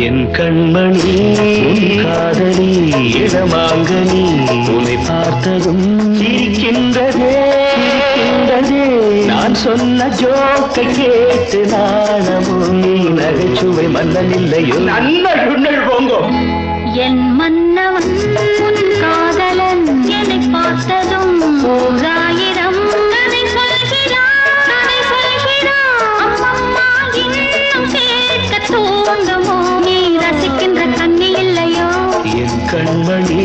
என் கண்மணி உன் காதலி இடமாங்கனி உன்னை பார்த்ததும் சிரிக்கின்றதே சிரிக்கின்றதே நான் சொன்ன ஜோக்கை கேட்டு நாணமும் நீ நகைச்சுவை மன்னன் இல்லையோ நன்னல் போங்கோ என் மன்னவன் உன் காதலன் என்னை பார்த்ததும் ஓராயிரம் கதை சொல்கிறான் அம்மம்மா இன்னும் கேட்க தூங்குமோ நீ ரசிக்கின்ற கண்ணி இல்லையோ என் கண்மணி